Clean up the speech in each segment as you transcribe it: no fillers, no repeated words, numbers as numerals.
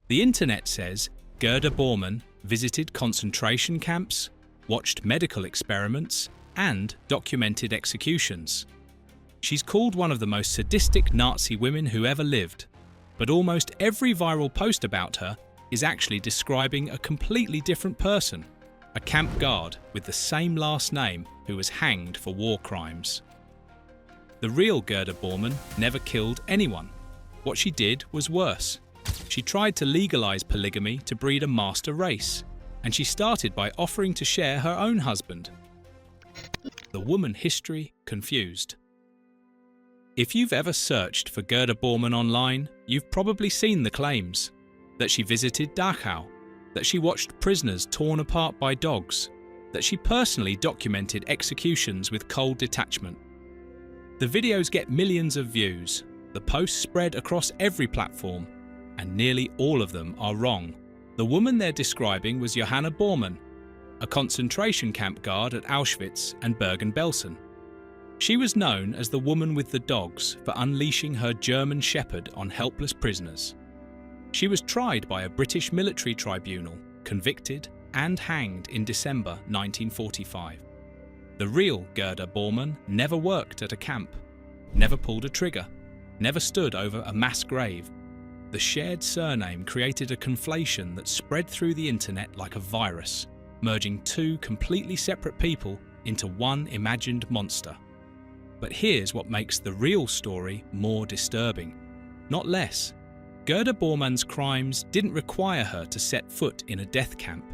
The internet says Gerda Bormann visited concentration camps, watched medical experiments, and documented executions. She's called one of the most sadistic Nazi women who ever lived, but almost every viral post about her is actually describing a completely different person, a camp guard with the same last name who was hanged for war crimes. The real Gerda Bormann never killed anyone. What she did was worse. She tried to legalize polygamy to breed a master race, and she started by offering to share her own husband. The woman history confused. If you've ever searched for Gerda Bormann online, you've probably seen the claims that she visited Dachau, that she watched prisoners torn apart by dogs, that she personally documented executions with cold detachment. The videos get millions of views, the posts spread across every platform, and nearly all of them are wrong. The woman they're describing was Johanna Bormann, a concentration camp guard at Auschwitz and Bergen-Belsen. She was known as the woman with the dogs for unleashing her German shepherd on helpless prisoners. She was tried by a British military tribunal, convicted and hanged in December 1945. The real Gerda Bormann never worked at a camp, never pulled a trigger, never stood over a mass grave. The shared surname created a conflation that spread through the internet like a virus, merging two completely separate people into one imagined monster. But here's what makes the real story more disturbing, not less. Gerda Bormann's crimes didn't require her to set foot in a death camp.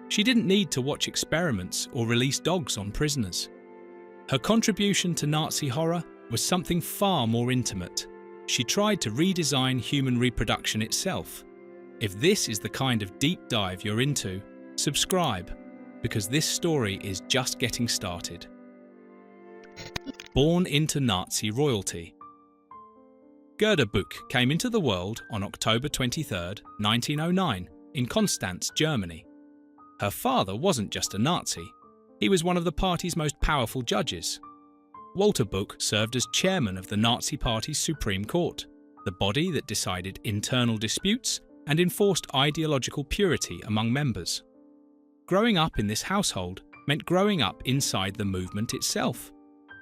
She didn't need to watch experiments or release dogs on prisoners. Her contribution to Nazi horror was something far more intimate. She tried to redesign human reproduction itself. If this is the kind of deep dive you're into, subscribe, because this story is just getting started. Born into Nazi royalty. Gerda Buch came into the world on October 23, 1909, in Konstanz, Germany. Her father wasn't just a Nazi, he was one of the party's most powerful judges. Walter Buch served as chairman of the Nazi Party's Supreme Court, the body that decided internal disputes and enforced ideological purity among members. Growing up in this household meant growing up inside the movement itself.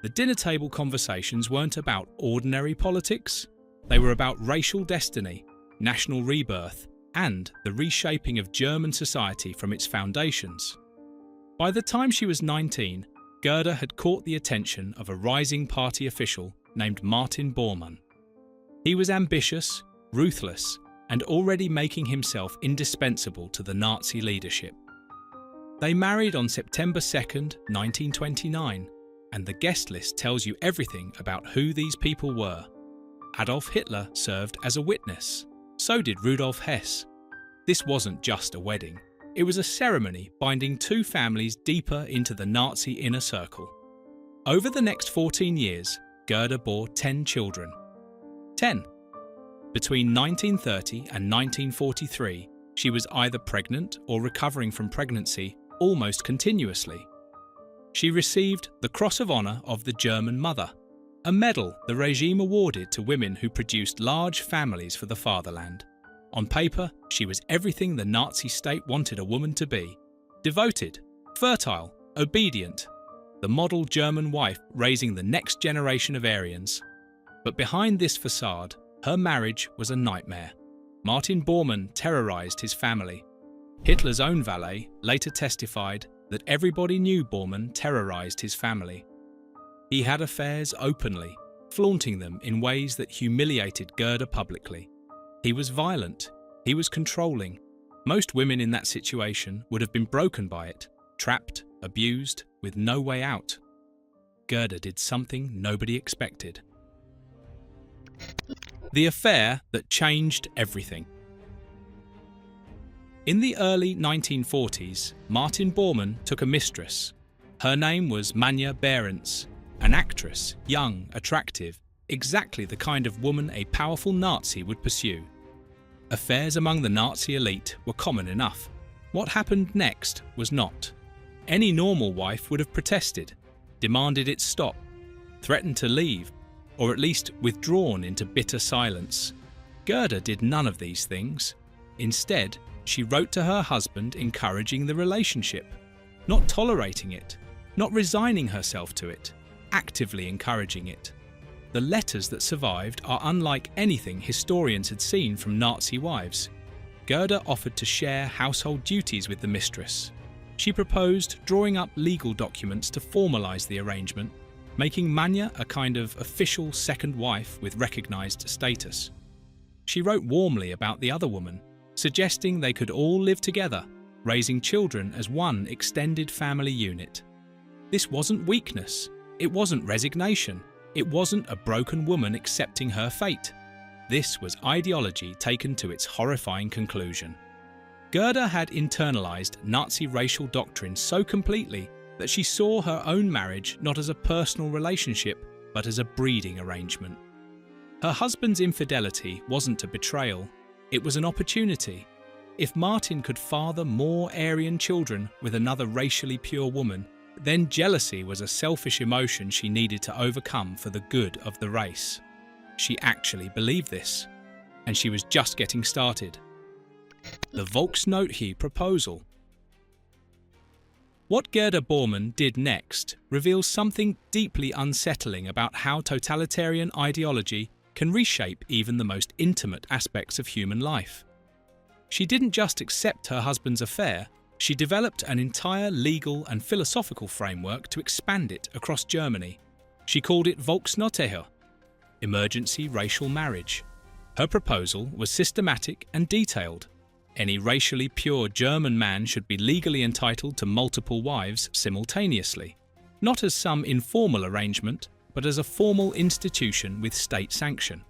The dinner table conversations weren't about ordinary politics, they were about racial destiny, national rebirth, and the reshaping of German society from its foundations. By the time she was 19, Gerda had caught the attention of a rising party official named Martin Bormann. He was ambitious, ruthless, and already making himself indispensable to the Nazi leadership. They married on September 2, 1929, and the guest list tells you everything about who these people were. Adolf Hitler served as a witness. So did Rudolf Hess. This wasn't just a wedding. It was a ceremony binding two families deeper into the Nazi inner circle. Over the next 14 years, Gerda bore 10 children. 10. Between 1930 and 1943, she was either pregnant or recovering from pregnancy almost continuously. She received the Cross of Honor of the German Mother, a medal the regime awarded to women who produced large families for the fatherland. On paper, she was everything the Nazi state wanted a woman to be: devoted, fertile, obedient, the model German wife raising the next generation of Aryans. But behind this facade, her marriage was a nightmare. Martin Bormann terrorized his family. Hitler's own valet later testified that everybody knew Bormann terrorized his family. He had affairs openly, flaunting them in ways that humiliated Gerda publicly. He was violent. He was controlling. Most women in that situation would have been broken by it, trapped, abused, with no way out. Gerda did something nobody expected. The affair that changed everything. In the early 1940s, Martin Bormann took a mistress. Her name was Manja Behrens, an actress, young, attractive, exactly the kind of woman a powerful Nazi would pursue. Affairs among the Nazi elite were common enough. What happened next was not. Any normal wife would have protested, demanded it stop, threatened to leave, or at least withdrawn into bitter silence. Gerda did none of these things. Instead, she wrote to her husband encouraging the relationship, not tolerating it, not resigning herself to it, actively encouraging it. The letters that survived are unlike anything historians had seen from Nazi wives. Gerda offered to share household duties with the mistress. She proposed drawing up legal documents to formalize the arrangement, making Manja a kind of official second wife with recognized status. She wrote warmly about the other woman, suggesting they could all live together, raising children as one extended family unit. This wasn't weakness, it wasn't resignation, it wasn't a broken woman accepting her fate. This was ideology taken to its horrifying conclusion. Gerda had internalized Nazi racial doctrine so completely that she saw her own marriage not as a personal relationship, but as a breeding arrangement. Her husband's infidelity wasn't a betrayal, it was an opportunity. If Martin could father more Aryan children with another racially pure woman, then jealousy was a selfish emotion she needed to overcome for the good of the race. She actually believed this, and she was just getting started. The Volksnote proposal. What Gerda Bormann did next reveals something deeply unsettling about how totalitarian ideology can reshape even the most intimate aspects of human life. She didn't just accept her husband's affair, she developed an entire legal and philosophical framework to expand it across Germany. She called it Volksnote, emergency racial marriage. Her proposal was systematic and detailed. Any racially pure German man should be legally entitled to multiple wives simultaneously, not as some informal arrangement, but as a formal institution with state sanction.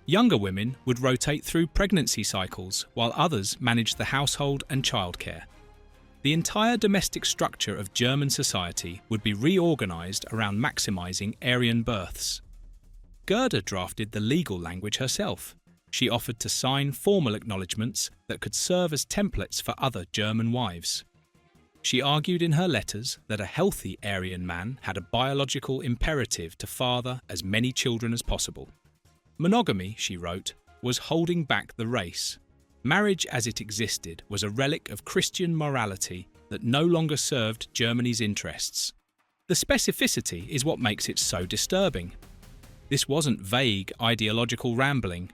Younger women would rotate through pregnancy cycles while others managed the household and childcare. The entire domestic structure of German society would be reorganized around maximizing Aryan births. Gerda drafted the legal language herself. She offered to sign formal acknowledgements that could serve as templates for other German wives. She argued in her letters that a healthy Aryan man had a biological imperative to father as many children as possible. Monogamy, she wrote, was holding back the race. Marriage as it existed was a relic of Christian morality that no longer served Germany's interests. The specificity is what makes it so disturbing. This wasn't vague ideological rambling.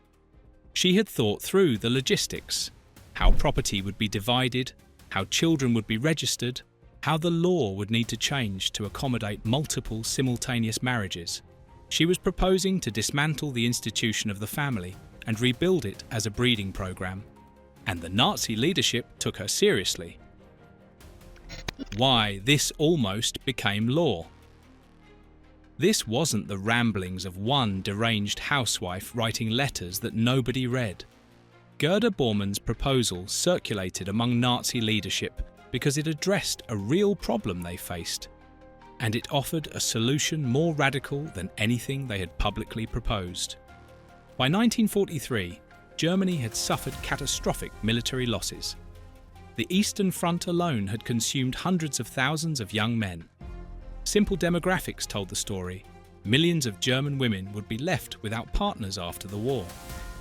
She had thought through the logistics, how property would be divided, how children would be registered, how the law would need to change to accommodate multiple simultaneous marriages. She was proposing to dismantle the institution of the family and rebuild it as a breeding program. And the Nazi leadership took her seriously. Why this almost became law. This wasn't the ramblings of one deranged housewife writing letters that nobody read. Gerda Bormann's proposal circulated among Nazi leadership because it addressed a real problem they faced, and it offered a solution more radical than anything they had publicly proposed. By 1943, Germany had suffered catastrophic military losses. The Eastern Front alone had consumed hundreds of thousands of young men. Simple demographics told the story. Millions of German women would be left without partners after the war.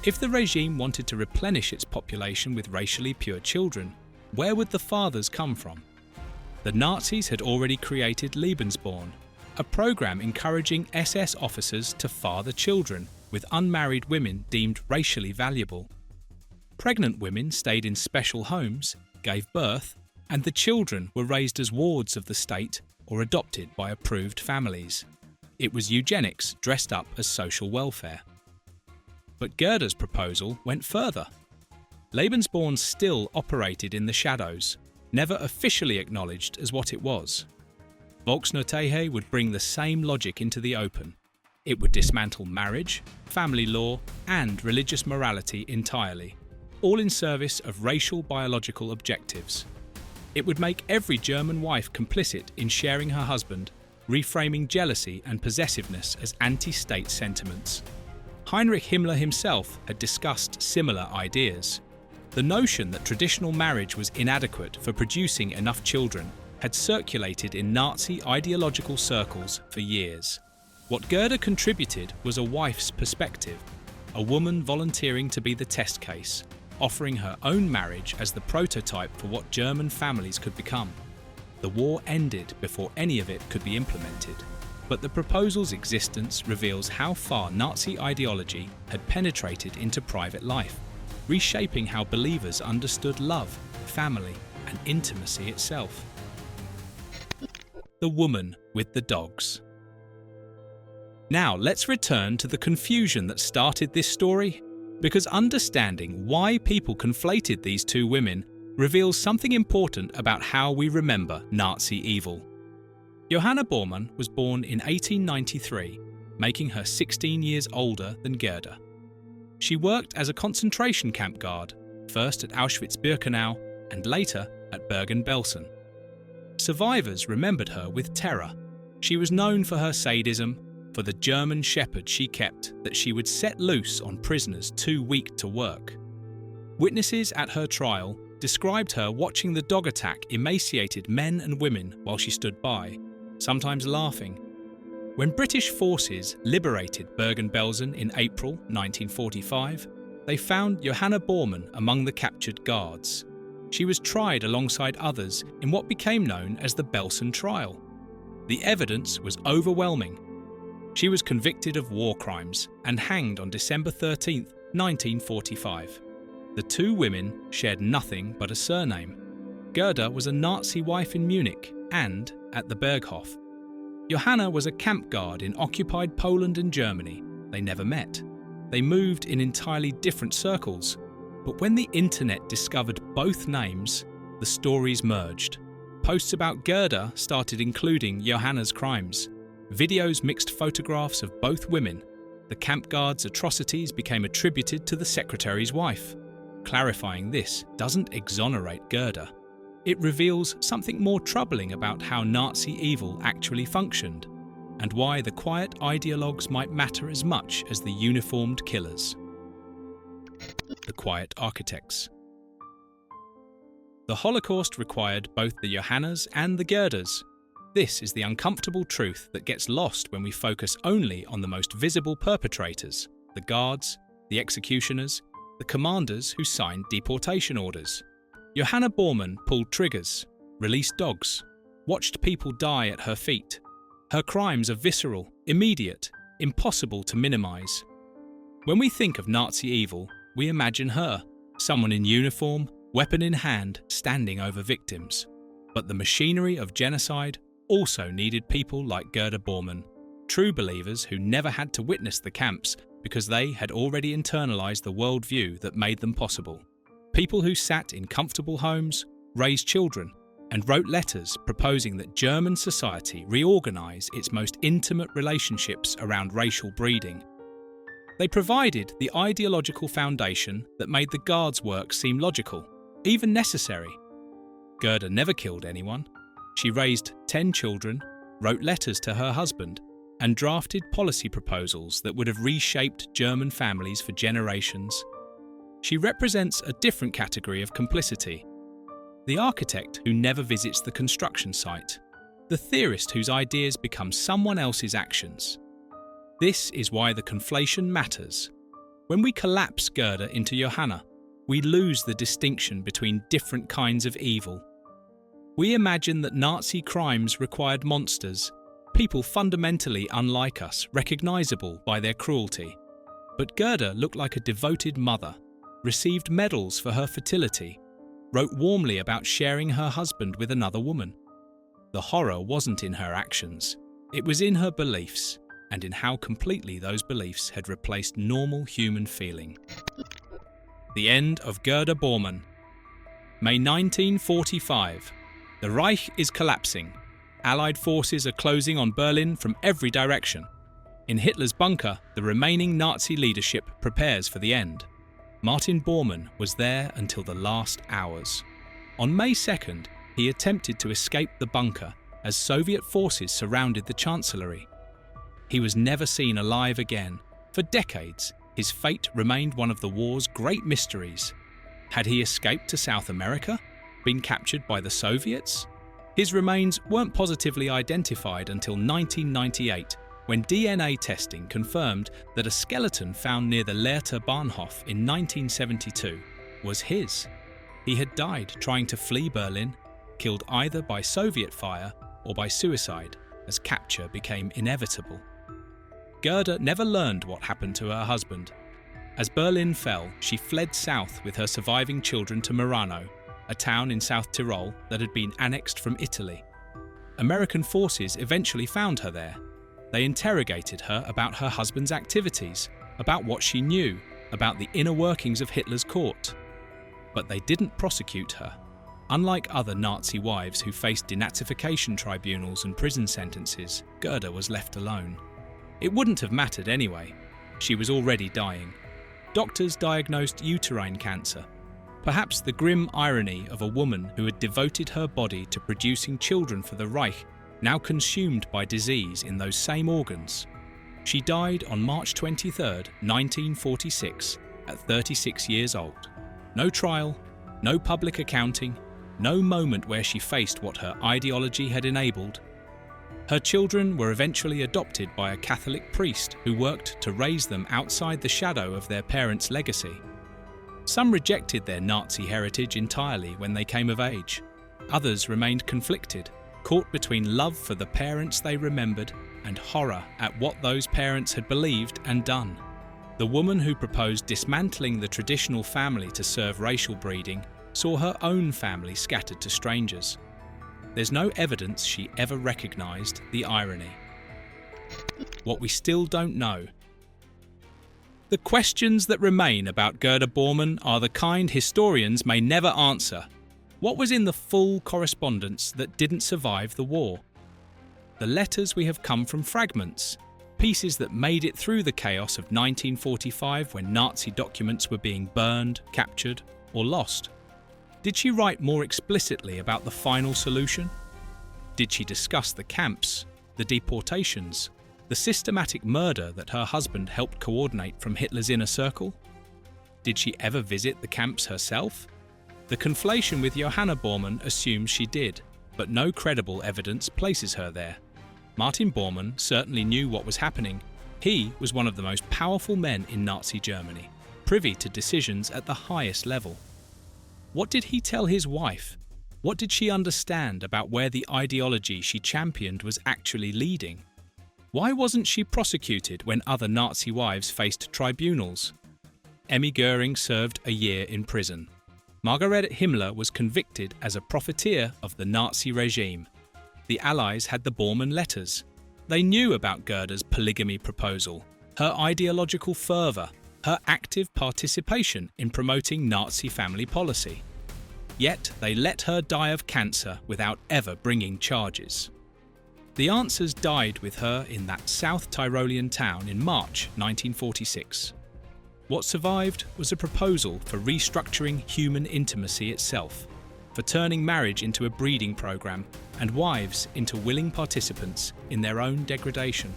If the regime wanted to replenish its population with racially pure children, where would the fathers come from? The Nazis had already created Lebensborn, a program encouraging SS officers to father children with unmarried women deemed racially valuable. Pregnant women stayed in special homes, gave birth, and the children were raised as wards of the state or adopted by approved families. It was eugenics dressed up as social welfare. But Gerda's proposal went further. Lebensborn still operated in the shadows, never officially acknowledged as what it was. Volksnote would bring the same logic into the open. It would dismantle marriage, family law, and religious morality entirely, all in service of racial biological objectives. It would make every German wife complicit in sharing her husband, reframing jealousy and possessiveness as anti-state sentiments. Heinrich Himmler himself had discussed similar ideas. The notion that traditional marriage was inadequate for producing enough children had circulated in Nazi ideological circles for years. What Gerda contributed was a wife's perspective, a woman volunteering to be the test case, offering her own marriage as the prototype for what German families could become. The war ended before any of it could be implemented, but the proposal's existence reveals how far Nazi ideology had penetrated into private life, reshaping how believers understood love, family, and intimacy itself. The woman with the dogs. Now let's return to the confusion that started this story, because understanding why people conflated these two women reveals something important about how we remember Nazi evil. Johanna Bormann was born in 1893, making her 16 years older than Gerda. She worked as a concentration camp guard, first at Auschwitz-Birkenau and later at Bergen-Belsen. Survivors remembered her with terror. She was known for her sadism, for the German shepherd she kept that she would set loose on prisoners too weak to work. Witnesses at her trial described her watching the dog attack emaciated men and women while she stood by, sometimes laughing. When British forces liberated Bergen-Belsen in April 1945, they found Johanna Bormann among the captured guards. She was tried alongside others in what became known as the Belsen trial. The evidence was overwhelming. She was convicted of war crimes and hanged on December 13, 1945. The two women shared nothing but a surname. Gerda was a Nazi wife in Munich and at the Berghof. Johanna was a camp guard in occupied Poland and Germany. They never met. They moved in entirely different circles. But when the internet discovered both names, the stories merged. Posts about Gerda started including Johanna's crimes. Videos mixed photographs of both women. The camp guard's atrocities became attributed to the secretary's wife. Clarifying this doesn't exonerate Gerda. It reveals something more troubling about how Nazi evil actually functioned, and why the quiet ideologues might matter as much as the uniformed killers. The quiet architects. The Holocaust required both the Johannas and the Gerdas. This is the uncomfortable truth that gets lost when we focus only on the most visible perpetrators, the guards, the executioners, the commanders who signed deportation orders. Johanna Bormann pulled triggers, released dogs, watched people die at her feet. Her crimes are visceral, immediate, impossible to minimize. When we think of Nazi evil, we imagine her, someone in uniform, weapon in hand, standing over victims. But the machinery of genocide also needed people like Gerda Bormann, true believers who never had to witness the camps because they had already internalized the worldview that made them possible. People who sat in comfortable homes, raised children, and wrote letters proposing that German society reorganize its most intimate relationships around racial breeding. They provided the ideological foundation that made the Guards' work seem logical, even necessary. Gerda never killed anyone. She raised 10 children, wrote letters to her husband, and drafted policy proposals that would have reshaped German families for generations. She represents a different category of complicity. The architect who never visits the construction site. The theorist whose ideas become someone else's actions. This is why the conflation matters. When we collapse Gerda into Johanna, we lose the distinction between different kinds of evil. We imagine that Nazi crimes required monsters, people fundamentally unlike us, recognizable by their cruelty. But Gerda looked like a devoted mother, received medals for her fertility, wrote warmly about sharing her husband with another woman. The horror wasn't in her actions, it was in her beliefs, and in how completely those beliefs had replaced normal human feeling. The end of Gerda Bormann. May 1945. The Reich is collapsing. Allied forces are closing on Berlin from every direction. In Hitler's bunker, the remaining Nazi leadership prepares for the end. Martin Bormann was there until the last hours. On May 2nd, he attempted to escape the bunker as Soviet forces surrounded the chancellery. He was never seen alive again. For decades, his fate remained one of the war's great mysteries. Had he escaped to South America? Been captured by the Soviets? His remains weren't positively identified until 1998, when DNA testing confirmed that a skeleton found near the Lehrter Bahnhof in 1972 was his. He had died trying to flee Berlin, killed either by Soviet fire or by suicide, as capture became inevitable. Gerda never learned what happened to her husband. As Berlin fell, she fled south with her surviving children to Murano, a town in South Tyrol that had been annexed from Italy. American forces eventually found her there. They interrogated her about her husband's activities, about what she knew, about the inner workings of Hitler's court. But they didn't prosecute her. Unlike other Nazi wives who faced denazification tribunals and prison sentences, Gerda was left alone. It wouldn't have mattered anyway. She was already dying. Doctors diagnosed uterine cancer. Perhaps the grim irony of a woman who had devoted her body to producing children for the Reich, now consumed by disease in those same organs. She died on March 23, 1946, at 36 years old. No trial, no public accounting, no moment where she faced what her ideology had enabled. Her children were eventually adopted by a Catholic priest who worked to raise them outside the shadow of their parents' legacy. Some rejected their Nazi heritage entirely when they came of age. Others remained conflicted, caught between love for the parents they remembered and horror at what those parents had believed and done. The woman who proposed dismantling the traditional family to serve racial breeding saw her own family scattered to strangers. There's no evidence she ever recognized the irony. What we still don't know. The questions that remain about Gerda Bormann are the kind historians may never answer. What was in the full correspondence that didn't survive the war? The letters we have come from fragments, pieces that made it through the chaos of 1945 when Nazi documents were being burned, captured, or lost. Did she write more explicitly about the final solution? Did she discuss the camps, the deportations, the systematic murder that her husband helped coordinate from Hitler's inner circle? Did she ever visit the camps herself? The conflation with Johanna Bormann assumes she did, but no credible evidence places her there. Martin Bormann certainly knew what was happening. He was one of the most powerful men in Nazi Germany, privy to decisions at the highest level. What did he tell his wife? What did she understand about where the ideology she championed was actually leading? Why wasn't she prosecuted when other Nazi wives faced tribunals? Emmy Goering served a year in prison. Margaret Himmler was convicted as a profiteer of the Nazi regime. The Allies had the Bormann letters. They knew about Gerda's polygamy proposal, her ideological fervour, her active participation in promoting Nazi family policy. Yet they let her die of cancer without ever bringing charges. The answers died with her in that South Tyrolean town in March 1946. What survived was a proposal for restructuring human intimacy itself, for turning marriage into a breeding program and wives into willing participants in their own degradation,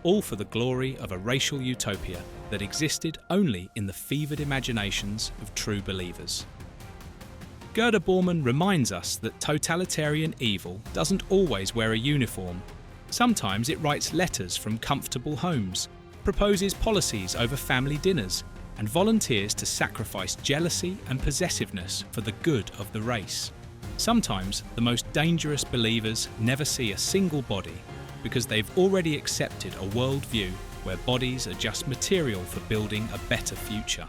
all for the glory of a racial utopia that existed only in the fevered imaginations of true believers. Gerda Bormann reminds us that totalitarian evil doesn't always wear a uniform. Sometimes it writes letters from comfortable homes, proposes policies over family dinners, and volunteers to sacrifice jealousy and possessiveness for the good of the race. Sometimes the most dangerous believers never see a single body because they've already accepted a worldview where bodies are just material for building a better future.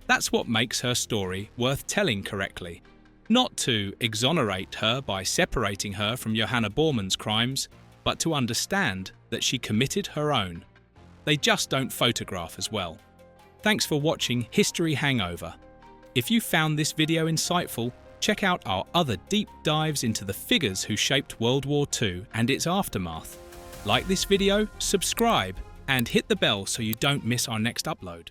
That's what makes her story worth telling correctly. Not to exonerate her by separating her from Johanna Bormann's crimes, but to understand that she committed her own. They just don't photograph as well. Thanks for watching History Hangover. If you found this video insightful, check out our other deep dives into the figures who shaped World War II and its aftermath. Like this video, subscribe, and hit the bell so you don't miss our next upload.